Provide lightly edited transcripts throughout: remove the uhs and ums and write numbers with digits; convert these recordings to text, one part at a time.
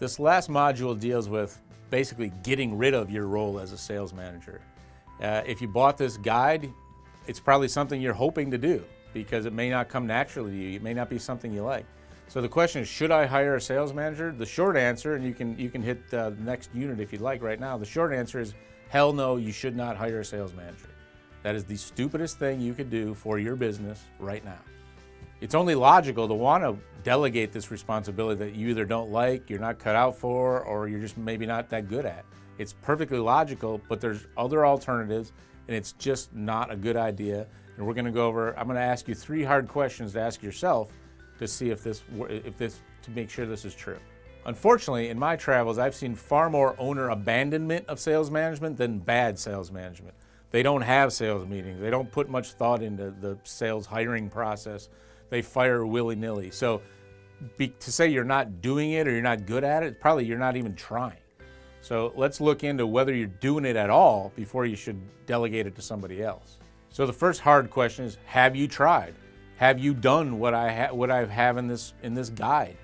This last module deals with basically getting rid of your role as a sales manager. If you bought this guide, it's probably something you're hoping to do because it may not come naturally to you. It may not be something you like. So the question is, should I hire a sales manager? The short answer, and you can hit the next unit if you'd like right now, the short answer is hell no, you should not hire a sales manager. That is the stupidest thing you could do for your business right now. It's only logical to want to delegate this responsibility that you either don't like, you're not cut out for, or you're just maybe not that good at. It's perfectly logical, but there's other alternatives, and it's just not a good idea. And we're going to go over, I'm going to ask you 3 hard questions to ask yourself to see if this, to make sure this is true. Unfortunately, in my travels, I've seen far more owner abandonment of sales management than bad sales management. They don't have sales meetings. They don't put much thought into the sales hiring process. They fire willy-nilly. So to say you're not doing it or you're not good at it, probably you're not even trying. So let's look into whether you're doing it at all before you should delegate it to somebody else. So the first hard question is, have you tried? Have you done what I have in this guide?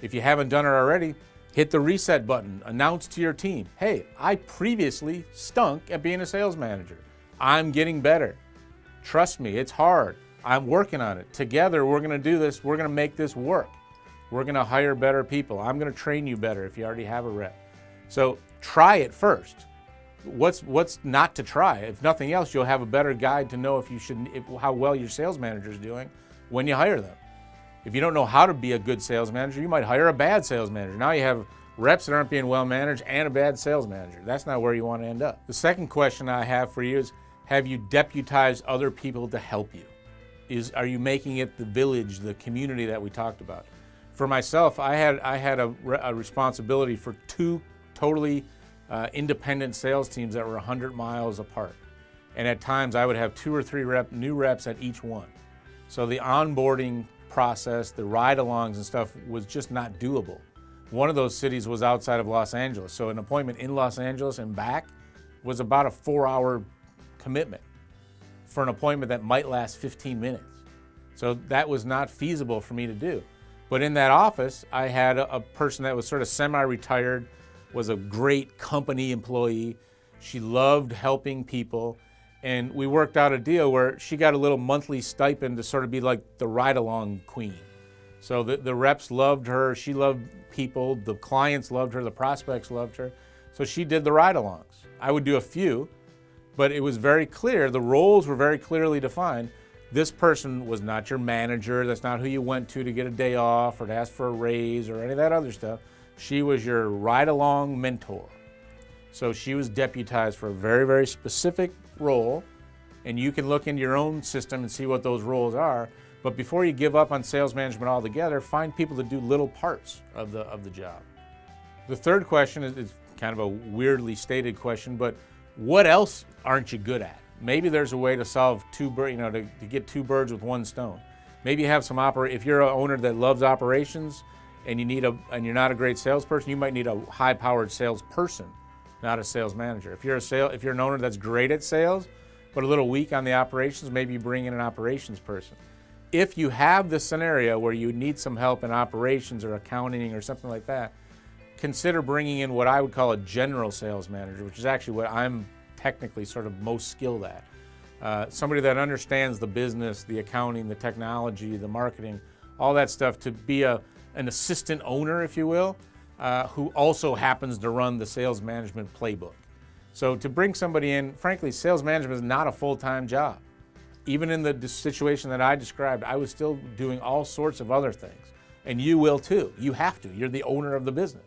If you haven't done it already, hit the reset button. Announce to your team, hey, I previously stunk at being a sales manager. I'm getting better. Trust me, it's hard. I'm working on it. Together, we're going to do this. We're going to make this work. We're going to hire better people. I'm going to train you better if you already have a rep. So try it first. What's not to try? If nothing else, you'll have a better guide to know how well your sales manager is doing when you hire them. If you don't know how to be a good sales manager, you might hire a bad sales manager. Now you have reps that aren't being well managed and a bad sales manager. That's not where you want to end up. The second question I have for you is, have you deputized other people to help you? Are you making it the village, the community that we talked about? For myself, I had a responsibility for 2 totally independent sales teams that were 100 miles apart. And at times I would have 2 or 3 new reps at each one. So the onboarding process, the ride-alongs and stuff was just not doable. One of those cities was outside of Los Angeles. So an appointment in Los Angeles and back was about a 4-hour commitment for an appointment that might last 15 minutes. So that was not feasible for me to do. But in that office, I had a person that was sort of semi-retired, was a great company employee. She loved helping people. And we worked out a deal where she got a little monthly stipend to sort of be like the Ridealong Queen. So the reps loved her, she loved people, the clients loved her, the prospects loved her. So she did the ride-alongs. I would do a few, but it was very clear, the roles were very clearly defined. This person was not your manager, that's not who you went to get a day off or to ask for a raise or any of that other stuff. She was your ride-along mentor. So she was deputized for a very, very specific role, and you can look into your own system and see what those roles are. But before you give up on sales management altogether, find people to do little parts of the job. The third question is kind of a weirdly stated question, but what else aren't you good at? Maybe there's a way to solve to get 2 birds with 1 stone. Maybe you have some if you're an owner that loves operations and you're not a great salesperson, you might need a high-powered salesperson, not a sales manager. If you're an owner that's great at sales but a little weak on the operations, maybe you bring in an operations person. If you have this scenario where you need some help in operations or accounting or something like that, consider bringing in what I would call a general sales manager, which is actually what I'm technically sort of most skilled at. Somebody that understands the business, the accounting, the technology, the marketing, all that stuff, to be an assistant owner, if you will, who also happens to run the sales management playbook. So to bring somebody in, frankly, sales management is not a full-time job. Even in the situation that I described, I was still doing all sorts of other things. And you will too. You have to. You're the owner of the business.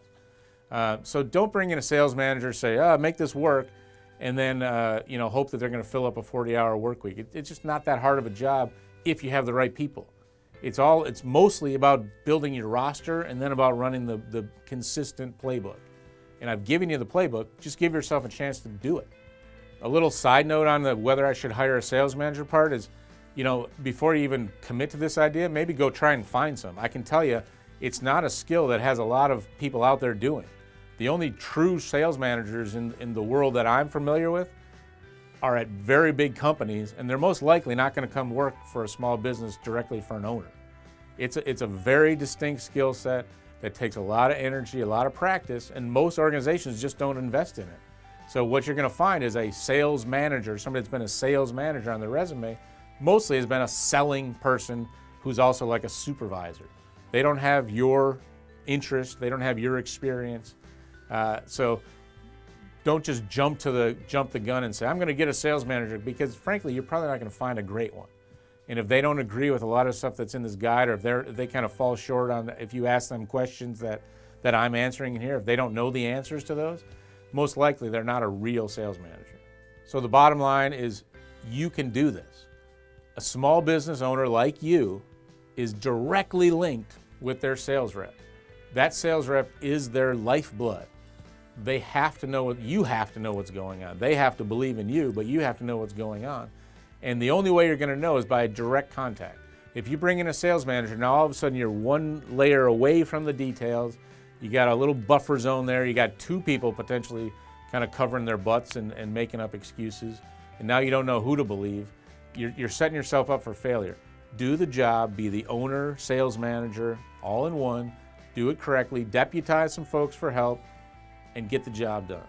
So don't bring in a sales manager, say, make this work, and then hope that they're going to fill up a 40-hour work week. It's just not that hard of a job if you have the right people. It's mostly about building your roster and then about running the consistent playbook. And I've given you the playbook, just give yourself a chance to do it. A little side note on whether I should hire a sales manager part is, before you even commit to this idea, maybe go try and find some. I can tell you, it's not a skill that has a lot of people out there doing. The only true sales managers in the world that I'm familiar with are at very big companies, and they're most likely not going to come work for a small business directly for an owner. It's a very distinct skill set. that takes a lot of energy, a lot of practice, and most organizations just don't invest in it. So what you're going to find is a sales manager, somebody that's been a sales manager on their resume, mostly has been a selling person who's also like a supervisor. They don't have your interest, they don't have your experience. So don't just jump the gun and say, I'm going to get a sales manager, because frankly, you're probably not going to find a great one. And if they don't agree with a lot of stuff that's in this guide, or if they kind of fall short on, if you ask them questions that I'm answering in here, if they don't know the answers to those, most likely they're not a real sales manager. So the bottom line is, you can do this. A small business owner like you is directly linked with their sales rep. That sales rep is their lifeblood. They have to know you have to know what's going on. They have to believe in you, but you have to know what's going on. And the only way you're going to know is by direct contact. If you bring in a sales manager, now all of a sudden you're one layer away from the details. You got a little buffer zone there. You got two people potentially kind of covering their butts and making up excuses. And now you don't know who to believe. You're setting yourself up for failure. Do the job, be the owner, sales manager, all in one. Do it correctly, deputize some folks for help, and get the job done.